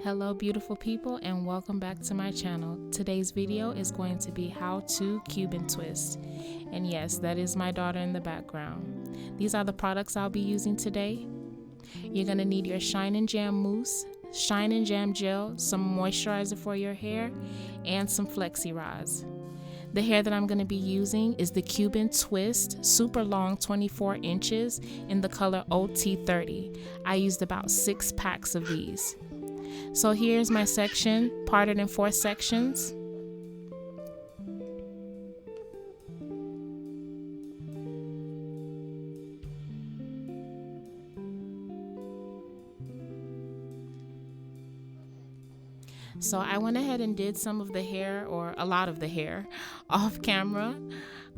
Hello beautiful people, and welcome back to my channel. Today's video is going to be how to Cuban twist. And yes, that is my daughter in the background. These are the products I'll be using today. You're going to need your Shine and Jam mousse, Shine and Jam gel, some moisturizer for your hair, and some flexi rods. The hair that I'm going to be using is the Cuban Twist Super Long 24 inches in the color OT30. I used about 6 packs of these. So here's my section, parted in 4 sections. So I went ahead and did some of the hair, or a lot of the hair, off camera.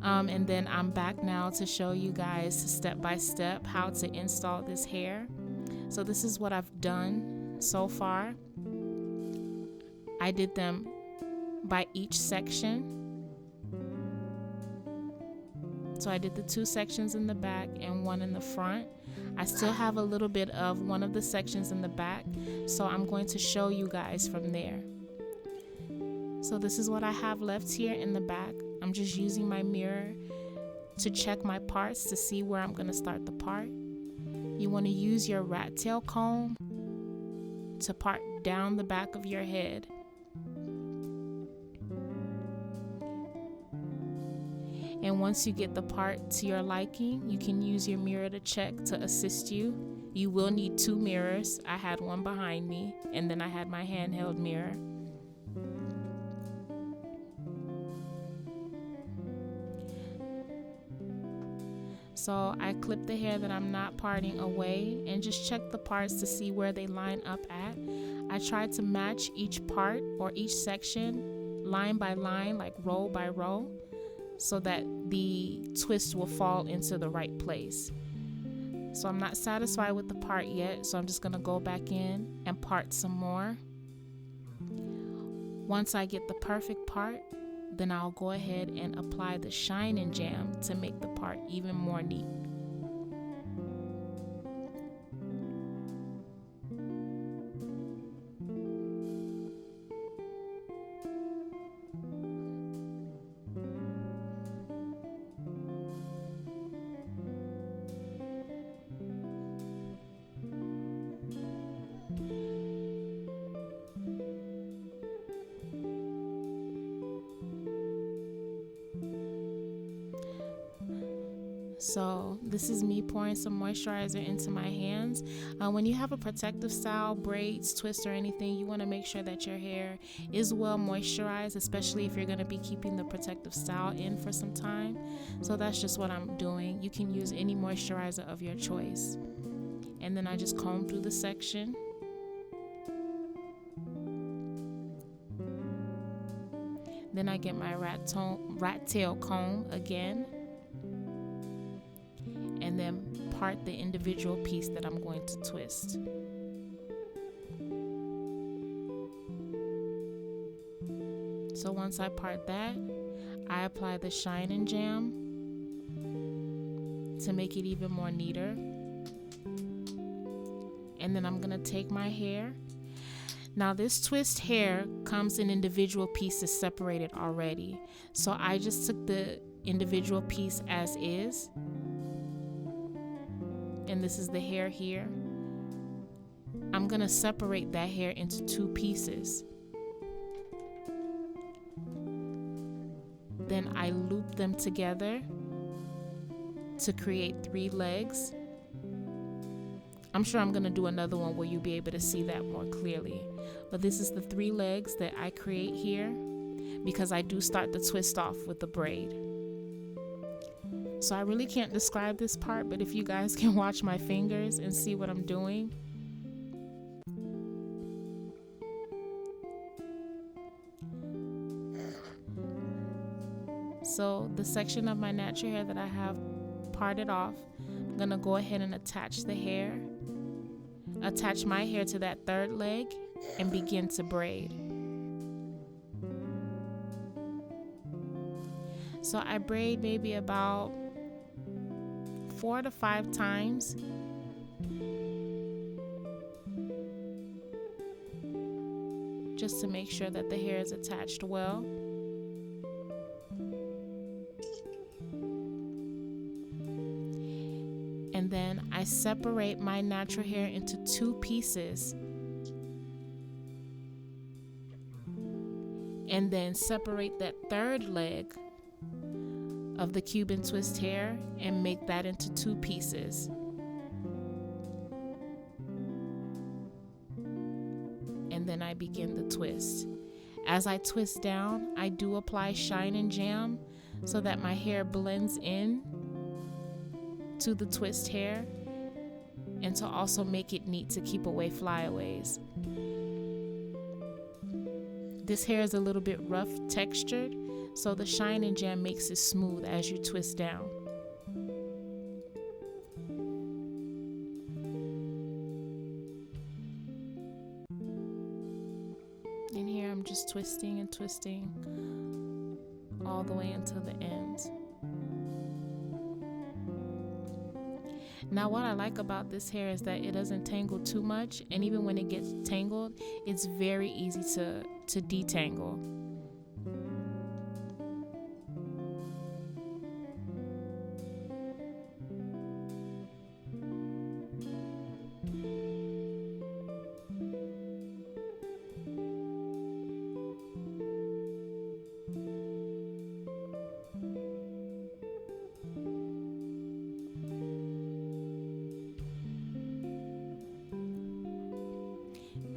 And then I'm back now to show you guys step by step how to install this hair. So this is what I've done so far. I did them by each section. So I did the 2 sections in the back and 1 in the front. I still have a little bit of one of the sections in the back, so I'm going to show you guys from there. So this is what I have left here in the back. I'm just using my mirror to check my parts to see where I'm going to start the part. You want to use your rat tail comb to part down the back of your head. And once you get the part to your liking, you can use your mirror to check to assist you. You will need 2 mirrors. I had one behind me, and then I had my handheld mirror. So I clip the hair that I'm not parting away and just check the parts to see where they line up at. I try to match each part or each section line by line, like row by row, so that the twist will fall into the right place. So I'm not satisfied with the part yet, so I'm just gonna go back in and part some more. Once I get the perfect part, then I'll go ahead and apply the Shine and Jam to make the part even more neat. So this is me pouring some moisturizer into my hands. When you have a protective style, braids, twist, or anything, you want to make sure that your hair is well moisturized, especially if you're going to be keeping the protective style in for some time. So that's just what I'm doing. You can use any moisturizer of your choice. And then I just comb through the section. Then I get my rat tail comb again, and then part the individual piece that I'm going to twist. So once I part that, I apply the Shine and Jam to make it even more neater. And then I'm gonna take my hair. Now this twist hair comes in individual pieces separated already. So I just took the individual piece as is. And this is the hair here. I'm gonna separate that hair into 2 pieces. Then I loop them together to create 3 legs. I'm sure I'm gonna do another one where you'll be able to see that more clearly. But this is the 3 legs that I create here, because I do start the twist off with the braid. So I really can't describe this part, but if you guys can watch my fingers and see what I'm doing. So the section of my natural hair that I have parted off, I'm gonna go ahead and attach the hair, attach my hair to that 3rd leg, and begin to braid. So I braid maybe about 4 to 5 times. just to make sure that the hair is attached well. And then I separate my natural hair into 2 pieces. And then separate that third leg of the Cuban twist hair and make that into 2 pieces. And then I begin the twist. As I twist down, I do apply Shine and Jam so that my hair blends in to the twist hair, and to also make it neat to keep away flyaways. This hair is a little bit rough textured, so the Shine and Jam makes it smooth as you twist down. And here I'm just twisting and twisting all the way until the end. Now what I like about this hair is that it doesn't tangle too much, and even when it gets tangled, it's very easy to detangle.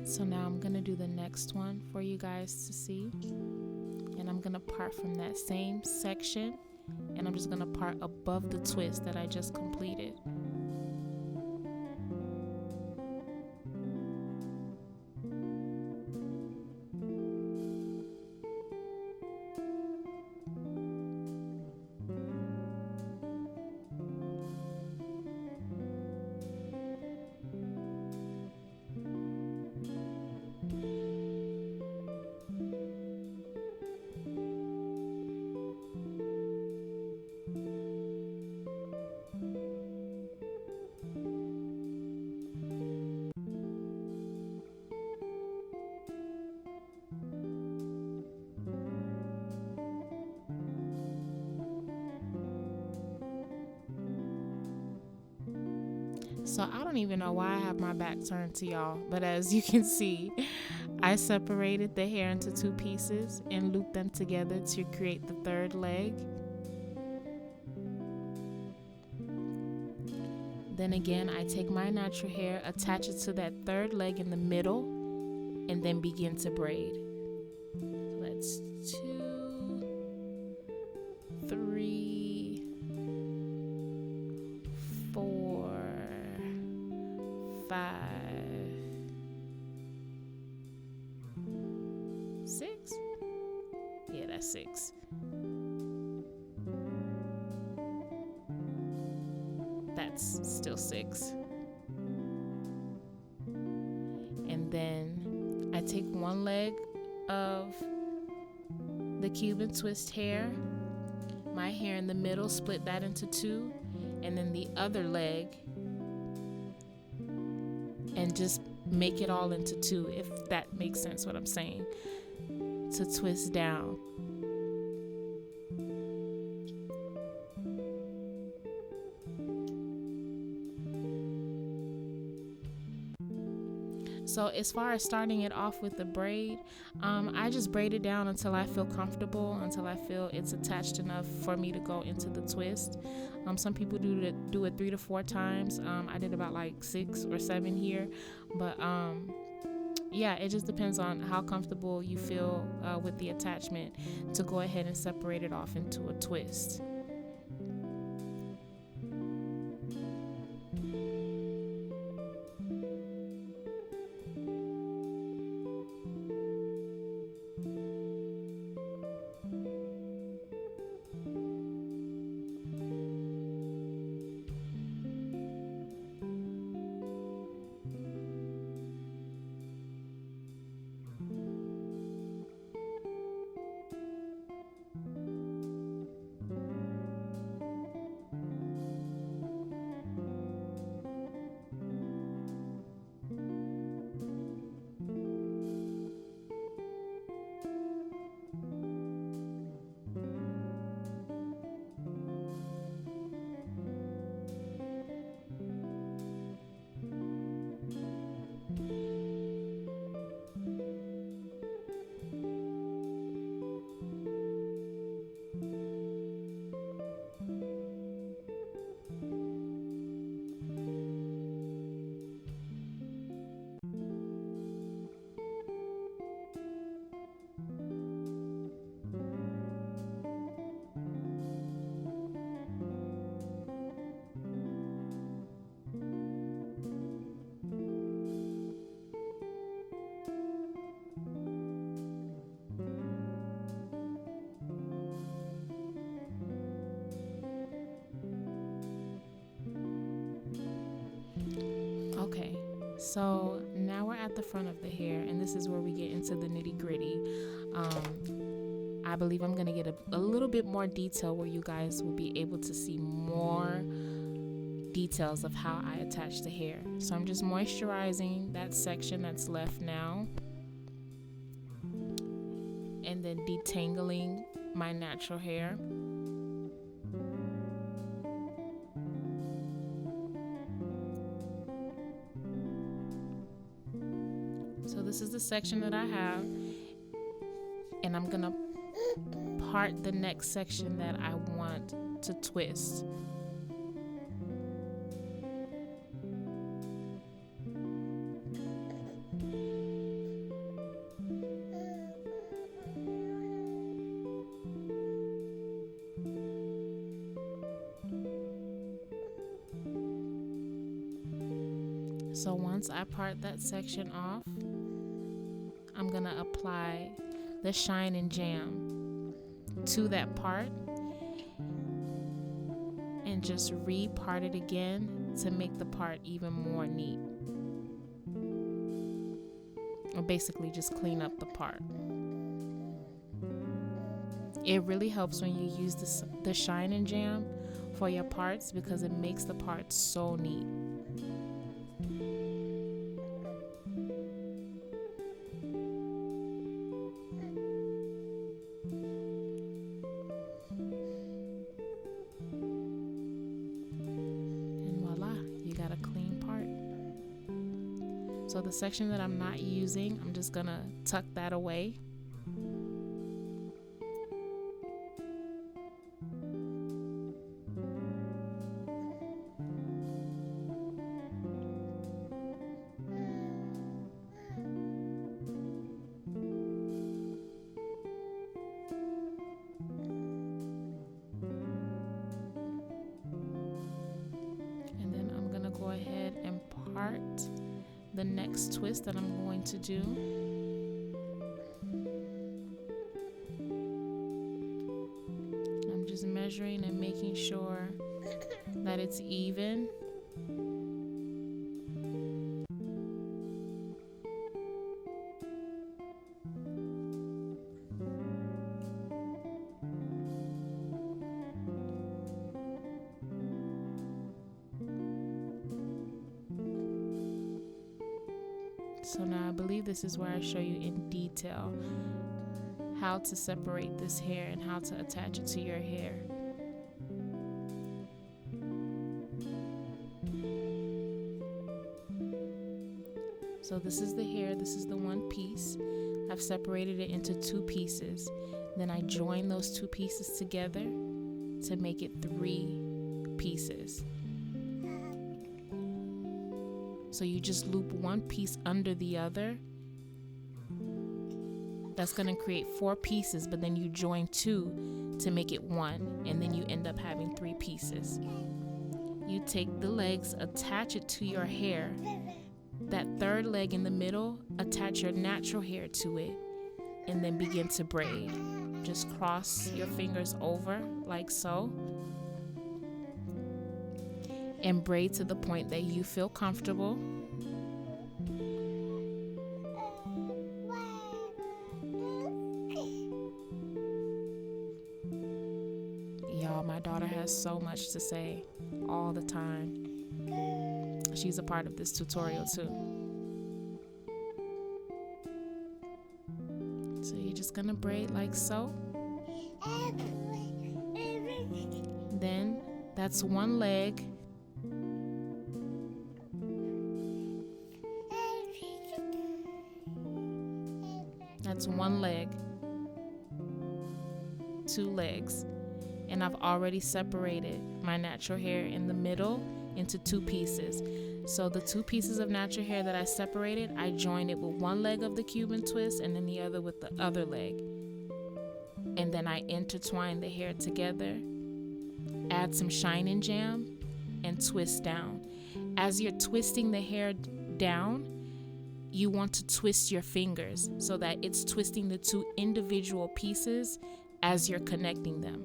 So now I'm gonna do the next one for you guys to see, and I'm gonna part from that same section, and I'm just gonna part above the twist that I just completed. So I don't even know why I have my back turned to y'all, but as you can see, I separated the hair into 2 pieces and looped them together to create the third leg. Then again, I take my natural hair, attach it to that third leg in the middle, and then begin to braid. So that's 2, 3, 4, 5, 6. Yeah, that's 6. That's still 6. And then I take one leg of the Cuban twist hair, my hair in the middle, split that into 2, and then the other leg, and just make it all into 2, if that makes sense what I'm saying, to twist down. So as far as starting it off with the braid, I just braid it down until I feel comfortable, until I feel it's attached enough for me to go into the twist. Some people do it 3 to 4 times. I did about like 6 or 7 here, but yeah, it just depends on how comfortable you feel with the attachment to go ahead and separate it off into a twist. Okay, so now we're at the front of the hair, and this is where we get into the nitty-gritty. I believe I'm gonna get a little bit more detail where you guys will be able to see more details of how I attach the hair. So I'm just moisturizing that section that's left now, and then detangling my natural hair. So this is the section that I have, and I'm gonna part the next section that I want to twist. So once I part that section off, I'm gonna apply the Shine and Jam to that part and just re-part it again to make the part even more neat. Or basically just clean up the part. It really helps when you use the Shine and Jam for your parts because it makes the parts so neat. So the section that I'm not using, I'm just gonna tuck that away. And then I'm gonna go ahead and part the next twist that I'm going to do. I'm just measuring and making sure that it's even. So now I believe this is where I show you in detail how to separate this hair and how to attach it to your hair. So this is the hair, this is the one piece. I've separated it into two pieces. Then I join those two pieces together to make it 3 pieces. So you just loop one piece under the other. That's gonna create 4 pieces, but then you join 2 to make it 1, and then you end up having 3 pieces. You take the legs, attach it to your hair. That third leg in the middle, attach your natural hair to it, and then begin to braid. Just cross your fingers over like so, and braid to the point that you feel comfortable. Y'all, my daughter has so much to say all the time. She's a part of this tutorial too. So you're just gonna braid like so. Then that's one leg. That's one leg, 2 legs, and I've already separated my natural hair in the middle into 2 pieces. So the 2 pieces of natural hair that I separated, I joined it with one leg of the Cuban twist and then the other with the other leg. And then I intertwine the hair together, add some Shine and Jam, and twist down. As you're twisting the hair down, you want to twist your fingers so that it's twisting the 2 individual pieces as you're connecting them.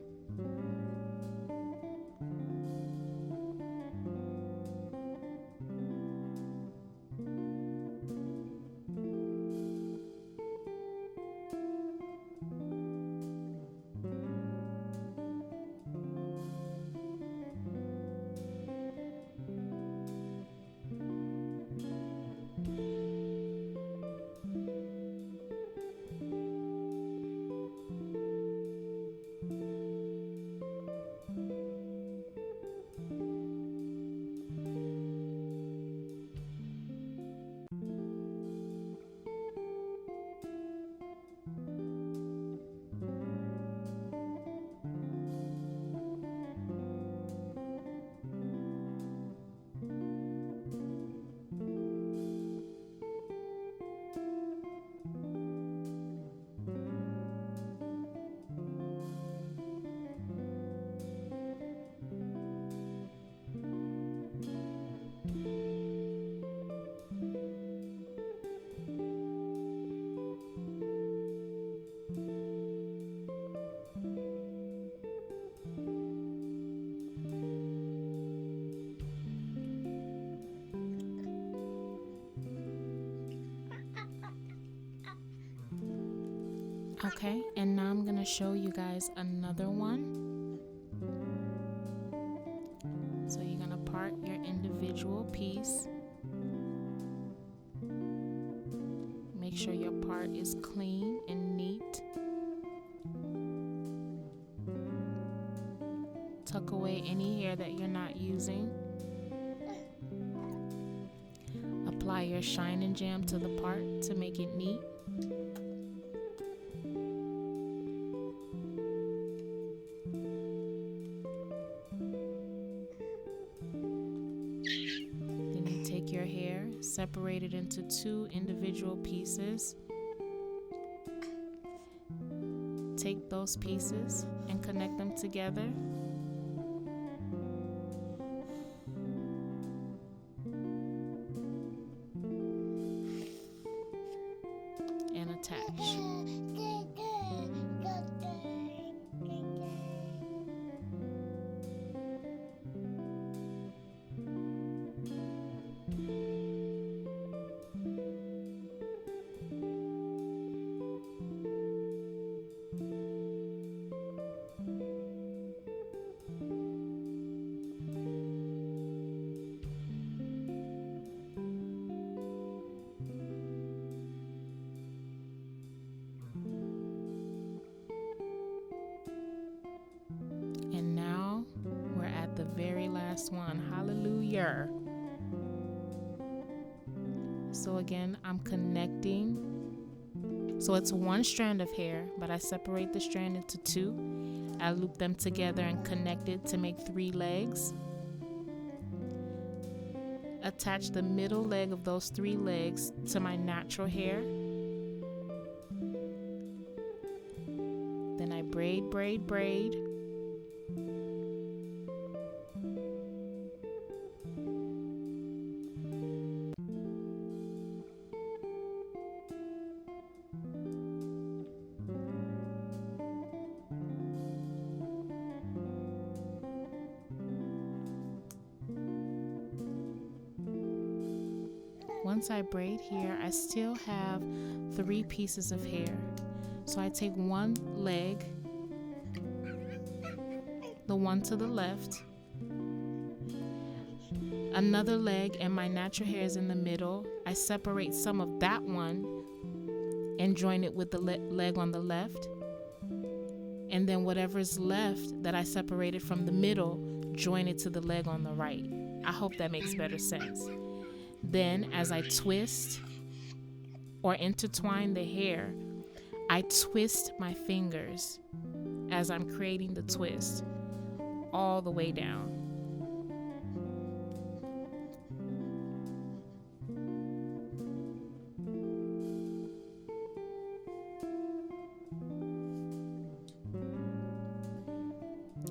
Okay, and now I'm gonna show you guys another one. So you're gonna part your individual piece. Make sure your part is clean and neat. Tuck away any hair that you're not using. Apply your shine and jam to the part to make it neat. Then you take your hair, separate it into 2 individual pieces. Take those pieces and connect them together. And attach. And now we're at the very last one. Hallelujah. So again, I'm connecting. So it's 1 strand of hair, but I separate the strand into 2. I loop them together and connect it to make 3 legs. Attach the middle leg of those 3 legs to my natural hair. Then I braid, braid, braid. Once I braid here, I still have 3 pieces of hair. So I take 1 leg, the one to the left, another leg, and my natural hair is in the middle. I separate some of that one and join it with the leg on the left. And then whatever's left that I separated from the middle, join it to the leg on the right. I hope that makes better sense. Then as I twist or intertwine the hair, I twist my fingers as I'm creating the twist all the way down.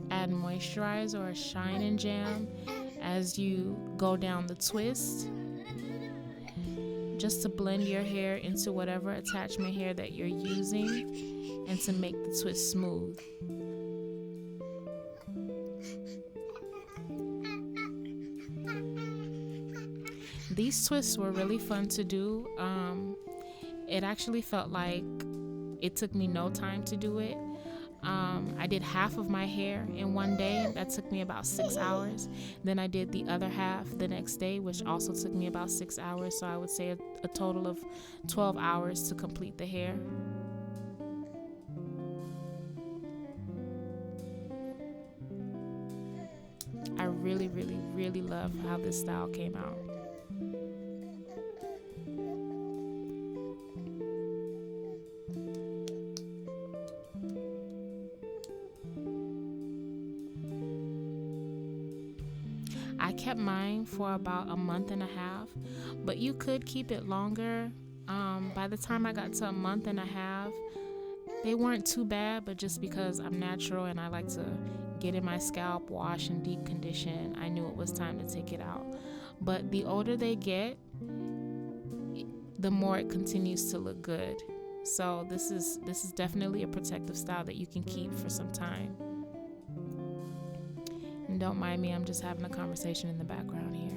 Add moisturizer or shine and jam as you go down the twist, just to blend your hair into whatever attachment hair that you're using and to make the twist smooth. These twists were really fun to do. It actually felt like it took me no time to do it. I did half of my hair in one day. That took me about 6 hours. Then I did the other half the next day, which also took me about 6 hours. So I would say a total of 12 hours to complete the hair. I really, really, really love how this style came out. I kept mine for about a month and a half, but you could keep it longer. By the time I got to a month and a half, they weren't too bad, but just because I'm natural and I like to get in my scalp, wash and deep condition, I knew it was time to take it out. But the older they get, the more it continues to look good. So this is definitely a protective style that you can keep for some time. And don't mind me, I'm just having a conversation in the background here.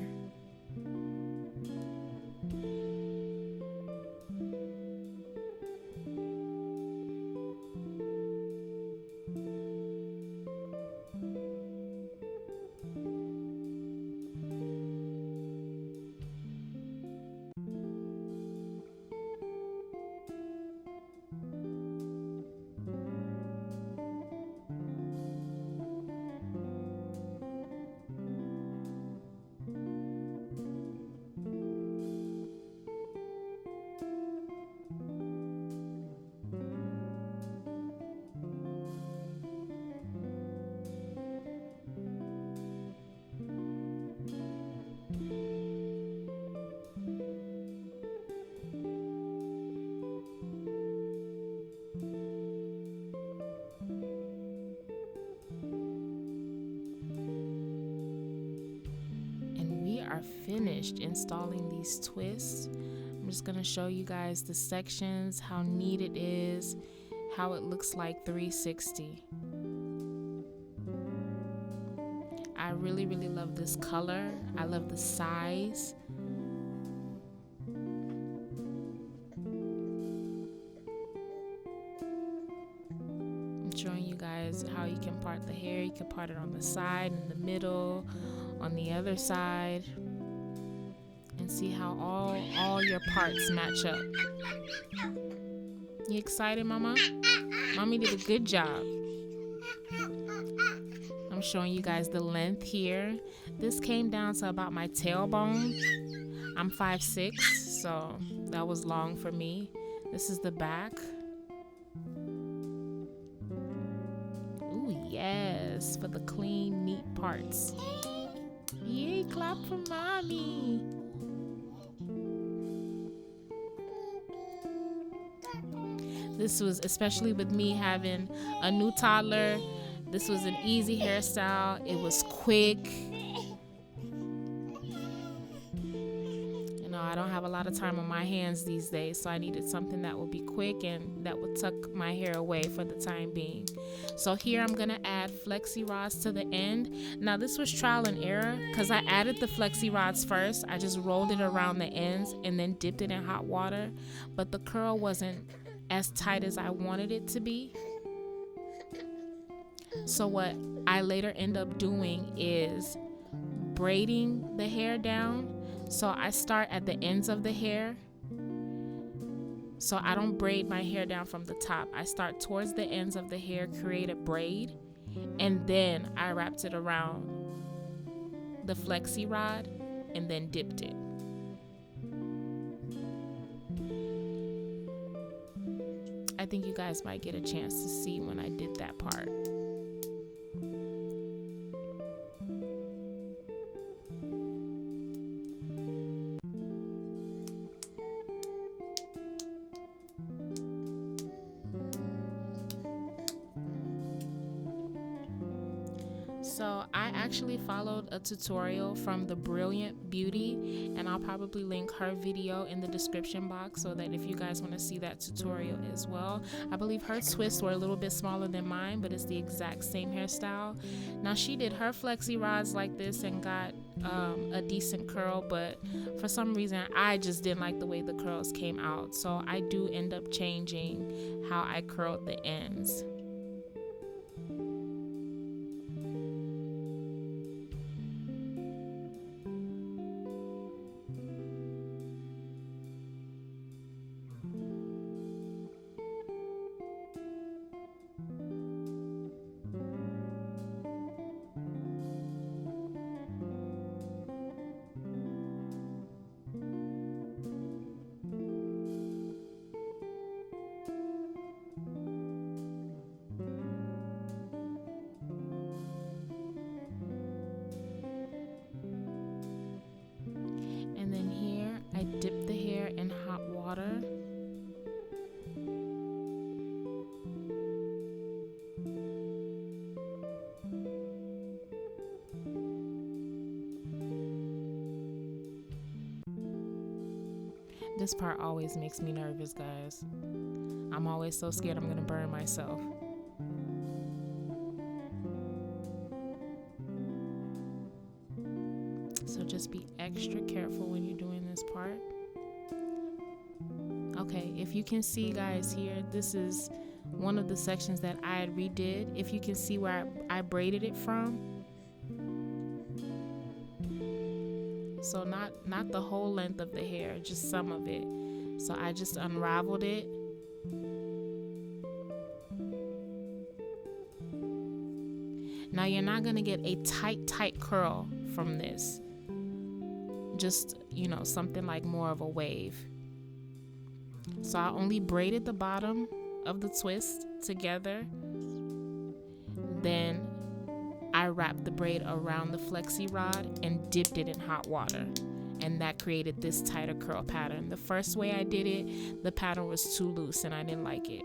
are finished installing these twists. I'm just going to show you guys the sections, how neat it is, how it looks like 360. I really, really love this color. I love the size. I'm showing you guys how you can part the hair. You can part it on the side, in the middle, on the other side, and see how all your parts match up. You excited, Mama? Mommy did a good job. I'm showing you guys the length here. This came down to about my tailbone. I'm 5'6", so that was long for me. This is the back. Ooh, yes, for the clean, neat parts. Yay, clap for Mommy. This was, especially with me having a new toddler, this was an easy hairstyle. It was quick. You know, I don't have a lot of time on my hands these days, so I needed something that would be quick and that would tuck my hair away for the time being. So here I'm gonna add flexi rods to the end. Now this was trial and error because I added the flexi rods first. I just rolled it around the ends and then dipped it in hot water, but the curl wasn't as tight as I wanted it to be. So what I later end up doing is braiding the hair down. So I start at the ends of the hair. So I don't braid my hair down from the top. I start towards the ends of the hair, create a braid, and then I wrapped it around the flexi rod and then dipped it. I think you guys might get a chance to see when I did that part. So I actually followed a tutorial from the Brilliant Beauty, and I'll probably link her video in the description box so that if you guys want to see that tutorial as well. I believe her twists were a little bit smaller than mine, but it's the exact same hairstyle. Now she did her flexi rods like this and got a decent curl, but for some reason I just didn't like the way the curls came out, so I do end up changing how I curled the ends. And then here I dip the hair in hot water. This part always makes me nervous, guys. I'm always so scared I'm gonna burn myself. So just be extra careful when you're doing this part. Okay, if you can see, guys, here, this is one of the sections that I had redid. If you can see where I braided it from. So not the whole length of the hair, just some of it. So I just unraveled it. Now you're not gonna get a tight curl from this. Just, you know, something like more of a wave. So I only braided the bottom of the twist together. Then I wrapped the braid around the flexi rod and dipped it in hot water. And that created this tighter curl pattern. The first way I did it, the pattern was too loose and I didn't like it.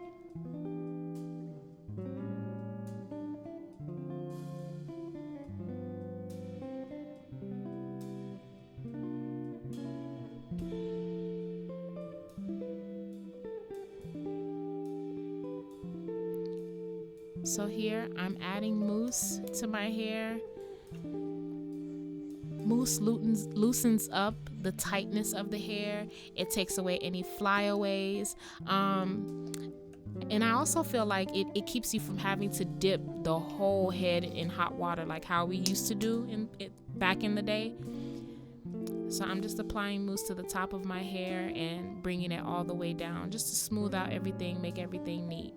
So here I'm adding mousse to my hair. Mousse loosens up the tightness of the hair. It takes away any flyaways. And I also feel like it keeps you from having to dip the whole head in hot water like how we used to do back in the day. So I'm just applying mousse to the top of my hair and bringing it all the way down just to smooth out everything, make everything neat.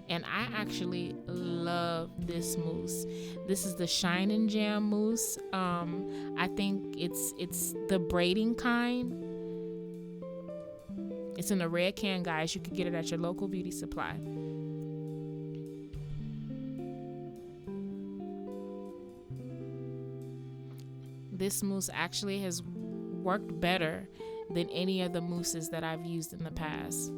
And I actually love this mousse. This is the Shine and Jam mousse. I think it's the braiding kind. It's in a red can, guys. You can get it at your local beauty supply. This mousse actually has worked better than any of the mousses that I've used in the past.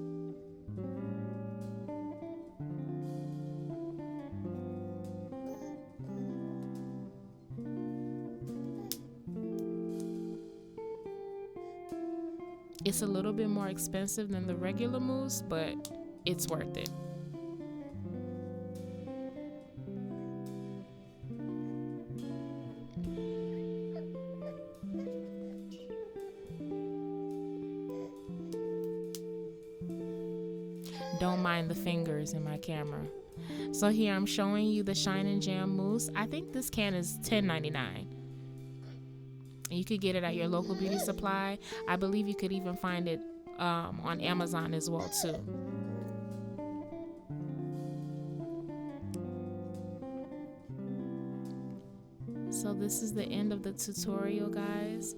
It's a little bit more expensive than the regular mousse, but it's worth it. Don't mind the fingers in my camera. So here I'm showing you the Shine and Jam mousse. I think this can is $10.99. You could get it at your local beauty supply. I believe you could even find it on Amazon as well too. So this is the end of the tutorial, guys.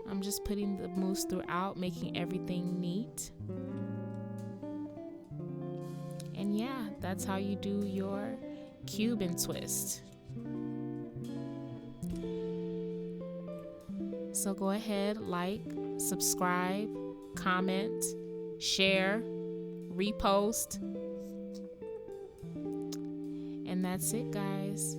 I'm just putting the mousse throughout, making everything neat. And yeah, that's how you do your Cuban twist. So go ahead, like, subscribe, comment, share, repost. And that's it, guys.